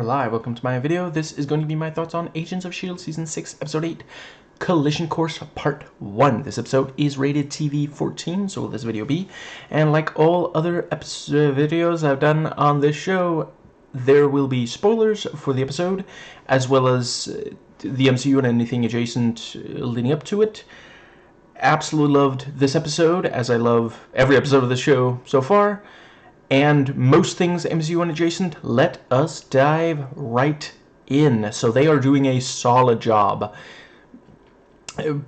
are live. Welcome to my video. This is going to be my thoughts on Agents of S.H.I.E.L.D. Season 6, Episode 8, Collision Course Part 1. This episode is rated TV 14, so will this video be. And like all other videos I've done on this show, there will be spoilers for the episode, as well as the MCU and anything adjacent leading up to it. Absolutely loved this episode, as I love every episode of the show so far. And most things MCU and adjacent, let us dive right in. So they are doing a solid job,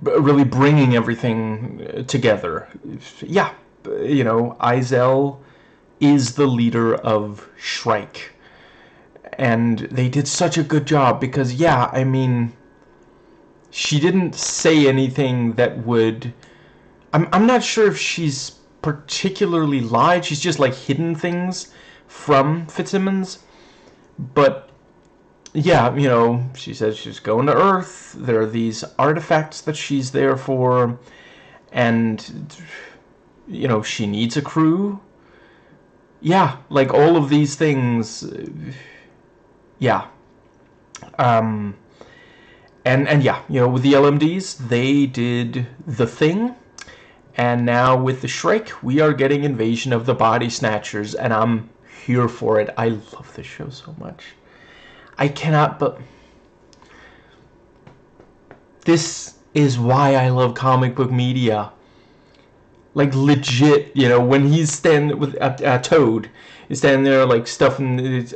really bringing everything together. Yeah, you know, Izel is the leader of Shrike. And they did such a good job because, yeah, I mean, she didn't say anything that would... I'm not sure if she's particularly lied. She's just like hidden things from Fitzsimmons, but yeah, you know, she says she's going to Earth. There are these artifacts that she's there for, and you know, she needs a crew. Yeah, like all of these things. Yeah. And yeah, you know, with the LMDs, they did the thing. And now with the Shrike, we are getting Invasion of the Body Snatchers, and I'm here for it. I love this show so much. I cannot but... This is why I love comic book media. Like, legit, you know, when he's standing with Toad, is standing there, like, stuffing,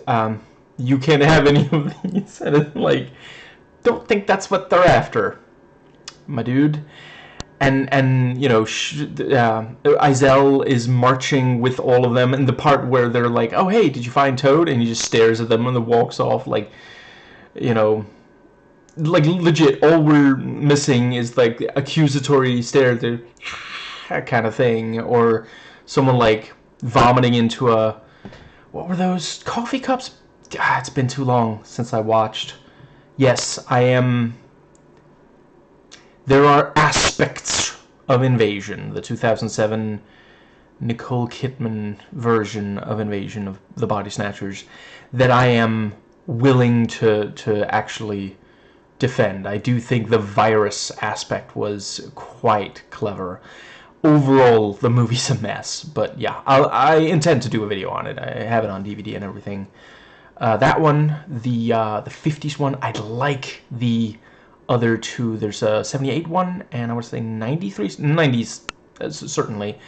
you can't have any of these. And it's like, don't think that's what they're after, my dude. And you know, Izel is marching with all of them, and the part where they're like, oh, hey, did you find Toad? And he just stares at them and then walks off, like, you know, like, legit, all we're missing is, like, accusatory stare, that kind of thing, or someone, like, vomiting into a, what were those, coffee cups? Ah, it's been too long since I watched. Yes, I am... There are aspects of Invasion, the 2007 Nicole Kidman version of Invasion of the Body Snatchers, that I am willing to actually defend. I do think the virus aspect was quite clever. Overall, the movie's a mess, but yeah, I intend to do a video on it. I have it on DVD and everything. That one, the 50s one, I like the other two. There's a 78 one, and I would say 90s, certainly.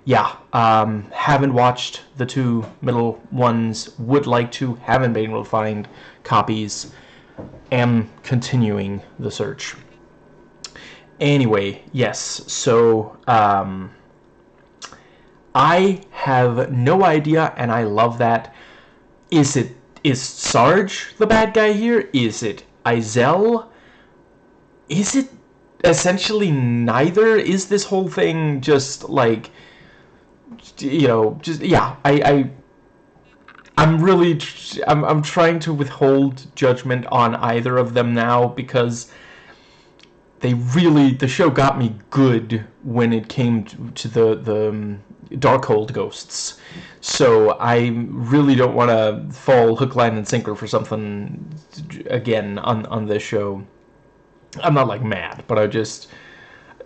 Yeah, haven't watched the two middle ones, would like to, haven't been able to find copies, am continuing the search. Anyway, yes, so, I have no idea, and I love that. Is Sarge the bad guy here? Is it Izel? Is it essentially neither? Is this whole thing just like, you know, just, yeah, I'm really, I'm trying to withhold judgment on either of them now, because they really, the show got me good when it came to the Darkhold ghosts. So I really don't want to fall hook, line, and sinker for something again on this show. I'm not, like, mad, but I just,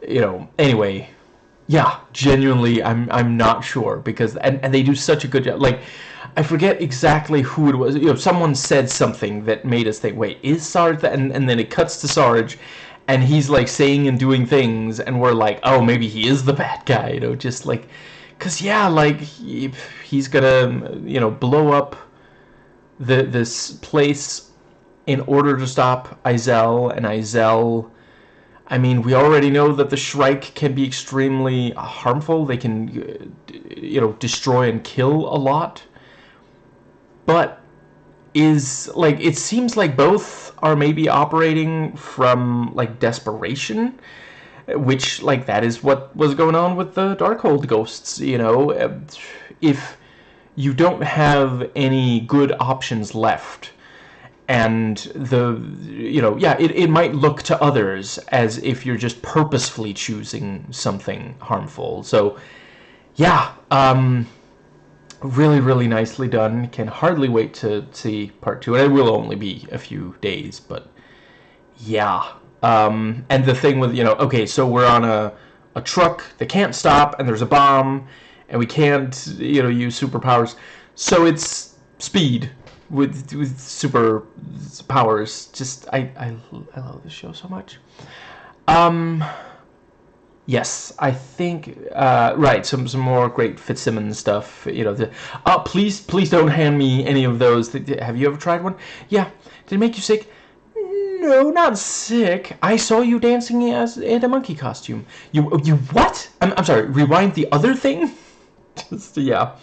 you know, anyway, yeah, genuinely, I'm not sure, because, and they do such a good job, like, I forget exactly who it was, you know, someone said something that made us think, wait, is Sarge that, and then it cuts to Sarge, and he's, like, saying and doing things, and we're like, oh, maybe he is the bad guy, you know, just, like, because, yeah, like, he's gonna, you know, blow up this place in order to stop Izel, and Izel, I mean, we already know that the Shrike can be extremely harmful. They can, you know, destroy and kill a lot. But like, it seems like both are maybe operating from, like, desperation, which, like, that is what was going on with the Darkhold ghosts, you know. If you don't have any good options left, and you know, yeah, it might look to others as if you're just purposefully choosing something harmful. So, yeah, Really, really nicely done. Can hardly wait to see part 2. And it will only be a few days, but yeah. And the thing with, okay, so we're on a truck that can't stop, and there's a bomb, and we can't, use superpowers. So it's speed with super powers. Just, I love this show so much. Yes, I think right. Some more great Fitzsimmons stuff. Please don't hand me any of those. Have you ever tried one? Yeah. Did it make you sick? No, not sick. I saw you dancing as in a monkey costume. You what? I'm sorry. Rewind the other thing. Just yeah.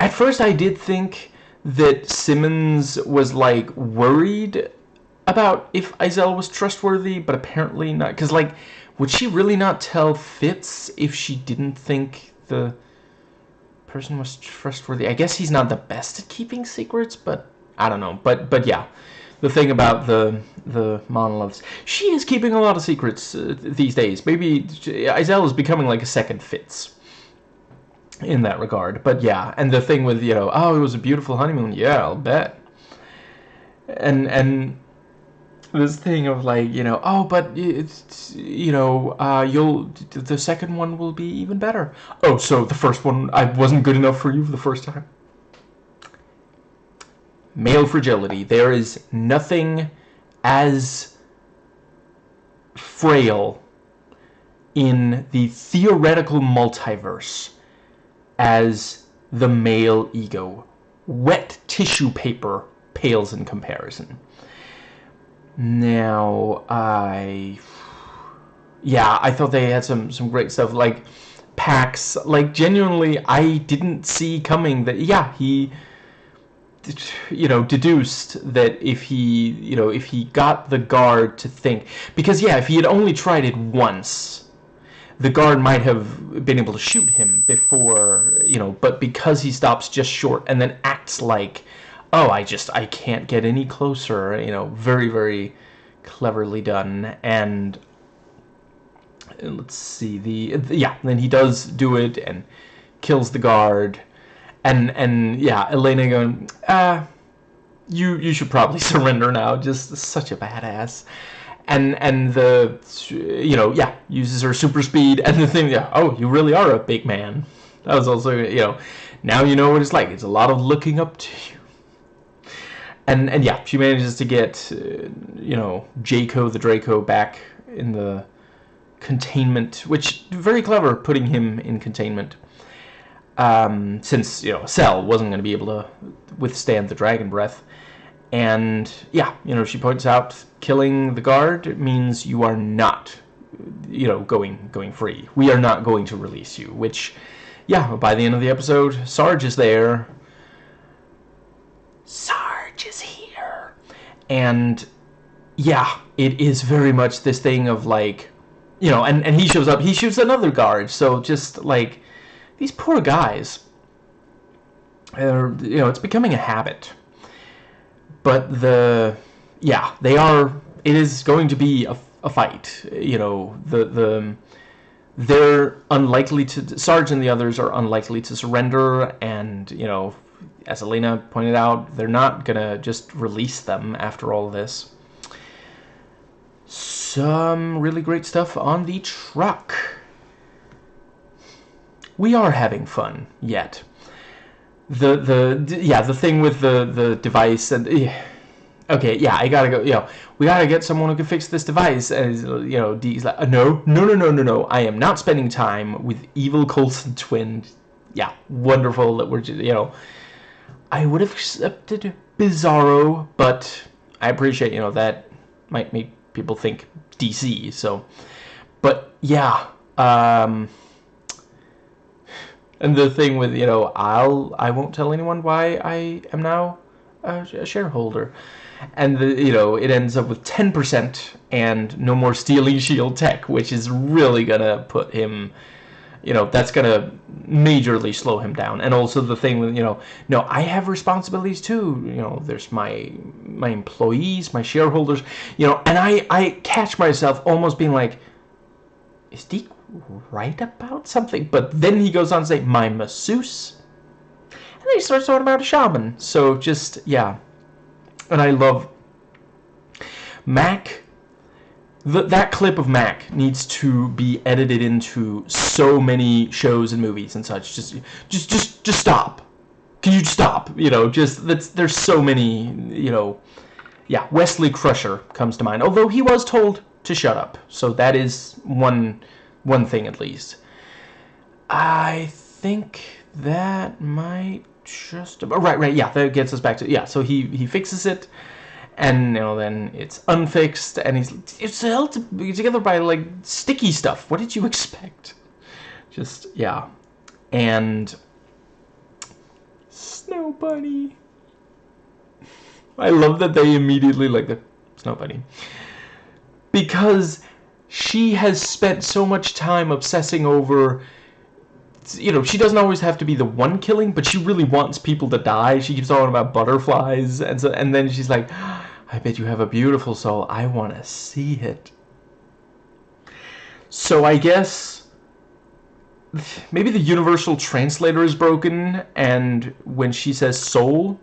At first, I did think that Simmons was like worried about if Izelle was trustworthy, but apparently not. Because like, would she really not tell Fitz if she didn't think the person was trustworthy? I guess he's not the best at keeping secrets, but I don't know. But yeah, the thing about the monoliths, she is keeping a lot of secrets these days. Maybe Izelle is becoming like a second Fitz in that regard. But yeah, and the thing with oh, it was a beautiful honeymoon. Yeah, I'll bet. And this thing of like oh, but it's the second one will be even better. Oh, so the first one I wasn't good enough for you the first time. Male fragility. There is nothing as frail in the theoretical multiverse as the male ego. Wet tissue paper pales in comparison. Now, I thought they had some great stuff, like Pax. Like, genuinely, I didn't see coming that, yeah, he, deduced that if he got the guard to think, because, yeah, if he had only tried it once, the guard might have been able to shoot him before, but because he stops just short and then acts like, oh, I can't get any closer, very, very cleverly done. And let's see, then he does do it and kills the guard. And yeah, Elena going, you should probably surrender now, just such a badass. And the, uses her super speed, and the thing, oh, you really are a big man. That was also, now you know what it's like. It's a lot of looking up to you. And yeah, she manages to get, Jaco the Draco back in the containment, which, very clever, putting him in containment. Since, Cell wasn't going to be able to withstand the dragon breath. And, yeah, she points out, killing the guard means you are not, going free. We are not going to release you, which, yeah, by the end of the episode, Sarge is there. Sarge is here. And, yeah, it is very much this thing of, like, and he shows up, he shoots another guard, so just, like, these poor guys, it's becoming a habit. But they are, it is going to be a fight, they're unlikely to, Sarge and the others are unlikely to surrender, and, as Elena pointed out, they're not gonna just release them after all this. Some really great stuff on the truck. We are having fun yet. The thing with the device, and okay, yeah, I gotta go. We gotta get someone who can fix this device. And Dee's like, no. I am not spending time with evil Coulson twin. Yeah, wonderful that we're just, I would have accepted Bizarro, but I appreciate that might make people think DC. So, but yeah, and the thing with, I won't tell anyone why I am now a shareholder. And, it ends up with 10% and no more stealing shield tech, which is really going to put him, that's going to majorly slow him down. And also the thing with, no, I have responsibilities too. There's my employees, my shareholders, and I catch myself almost being like, is Deke right about something? But then he goes on to say, my masseuse and then he starts talking about a shaman. So just, yeah. And I love Mac. That clip of Mac needs to be edited into so many shows and movies and such. Just stop. Can you stop? You know, there's so many, you know. Yeah, Wesley Crusher comes to mind. Although he was told to shut up. So that is one thing at least. I think that might just about... Right, yeah, that gets us back to... Yeah, so he fixes it, and, you know, then it's unfixed, and it's held together by, like, sticky stuff. What did you expect? Just, yeah. And... Snow Bunny. I love that they immediately, like, the Snow Bunny. Because she has spent so much time obsessing over... You know, she doesn't always have to be the one killing, but she really wants people to die. She keeps talking about butterflies, and then she's like, I bet you have a beautiful soul. I want to see it. So I guess maybe the universal translator is broken, and when she says soul,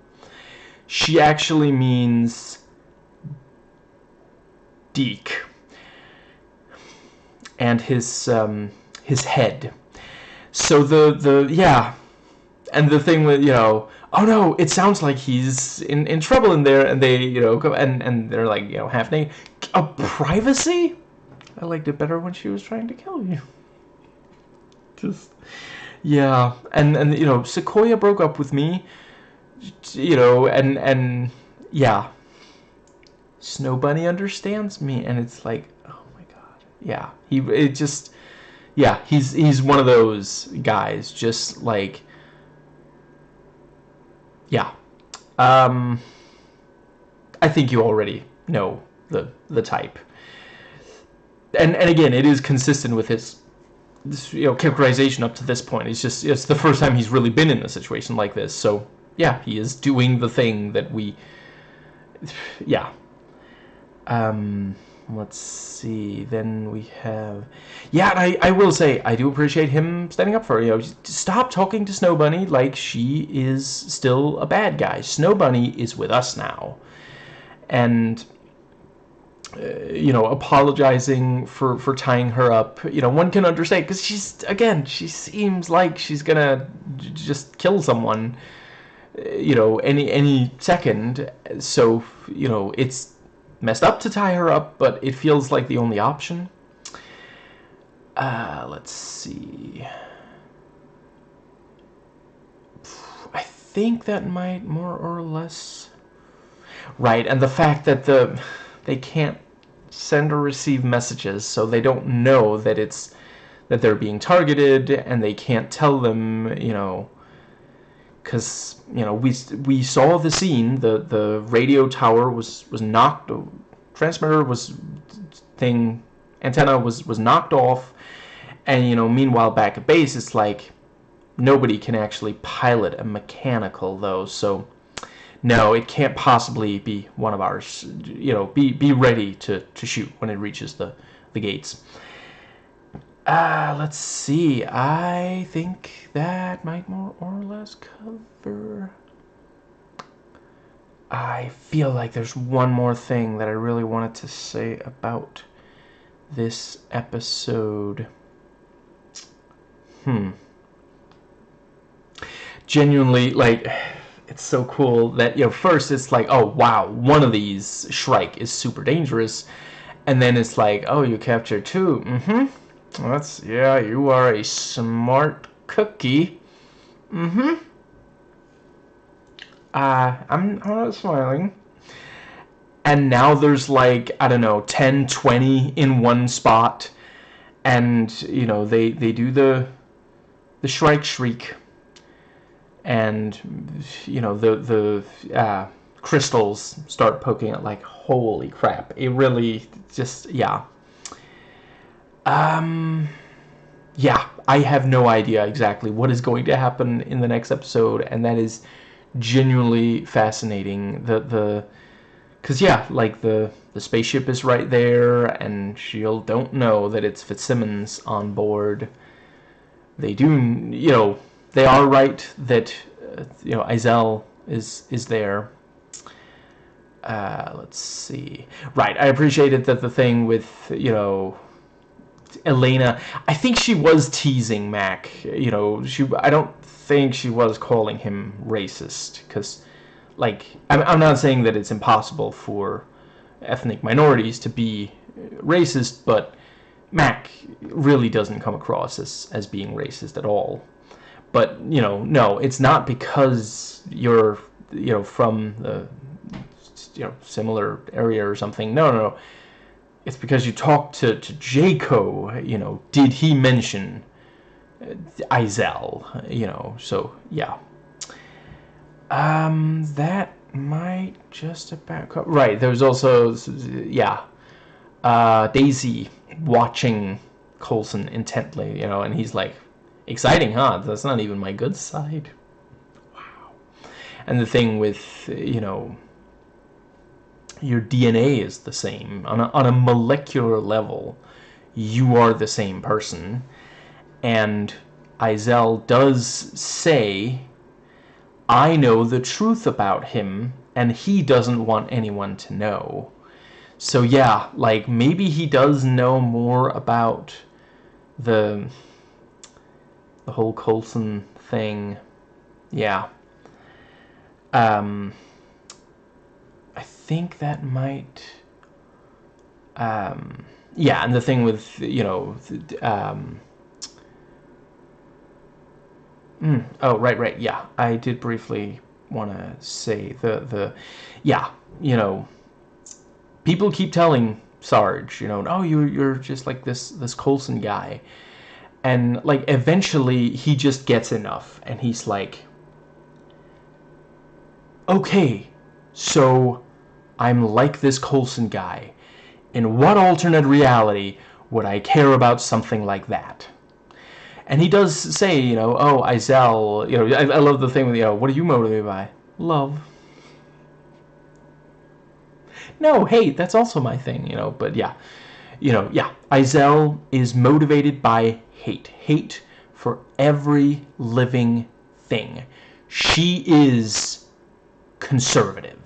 she actually means Deke and his head. So yeah, and the thing with, you know, oh no, it sounds like he's in trouble in there, and they, you know, go and they're like, you know, half naked. A privacy? I liked it better when she was trying to kill you. Just, yeah, and you know, Sequoia broke up with me, you know, and yeah, Snow Bunny understands me, and it's like, oh my god, yeah, yeah, he's one of those guys, just like, yeah. I think you already know the type. And again, it is consistent with his, you know, characterization up to this point. It's the first time he's really been in a situation like this. So, yeah, he is doing the thing that we, yeah. Let's see. Then we have... Yeah, and I will say, I do appreciate him standing up for her. You know, stop talking to Snow Bunny like she is still a bad guy. Snow Bunny is with us now. And, you know, apologizing for tying her up. You know, one can understand, because she seems like she's gonna just kill someone, you know, any second. So, you know, it's messed up to tie her up, but it feels like the only option. Let's see. I think that might more or less... Right, and the fact that they can't send or receive messages, so they don't know that that they're being targeted, and they can't tell them, you know, because, you know, we saw the scene. The radio tower was knocked, transmitter antenna was knocked off, and, you know, meanwhile back at base, it's like nobody can actually pilot a mechanical, though. So no, it can't possibly be one of ours. You know, be ready to shoot when it reaches the gates. Let's see. I think that might more or less cover... I feel like there's one more thing that I really wanted to say about this episode. Genuinely, like, it's so cool that, you know, first it's like, oh wow, one of these Shrike is super dangerous, and then it's like, oh, you captured two. Yeah, you are a smart cookie. I'm not smiling. And now there's like, I don't know, 10, 20 in one spot, and, you know, they do the Shrike Shriek, and, you know, the crystals start poking it. Like, holy crap, it really just, yeah. Yeah, I have no idea exactly what is going to happen in the next episode, and that is genuinely fascinating. Because, yeah, like, the spaceship is right there, and S.H.I.E.L.D. don't know that it's Fitzsimmons on board. They do, you know, they are right that you know, Izel is there. Let's see. Right, I appreciated that the thing with, you know, Elena, I think she was teasing Mac. You know, I don't think she was calling him racist, because, like, I'm not saying that it's impossible for ethnic minorities to be racist, but Mac really doesn't come across as being racist at all. But, you know, no, it's not because you're, you know, from the, you know, similar area or something. No, no, no. It's because you talked to Jaco, you know, did he mention Izel, you know, so, yeah. That might just about right, there was also, yeah, Daisy watching Coulson intently, you know, and he's like, exciting, huh? That's not even my good side. Wow. And the thing with, you know, your DNA is the same. On a molecular level, you are the same person. And Izel does say, I know the truth about him, and he doesn't want anyone to know. So yeah, like, maybe he does know more about the whole Coulson thing. Yeah. I think that might... yeah, and the thing with, you know... oh, right, yeah. I did briefly want to say yeah, you know, people keep telling Sarge, you know, oh, you're just like this Coulson guy. And, like, eventually he just gets enough, and he's like, okay, so I'm like this Coulson guy. In what alternate reality would I care about something like that? And he does say, you know, oh, Izel, you know, I love the thing with, you know, what are you motivated by? Love. No, hey, that's also my thing, you know, but yeah. You know, yeah, Izel is motivated by hate. Hate for every living thing. She is conservative.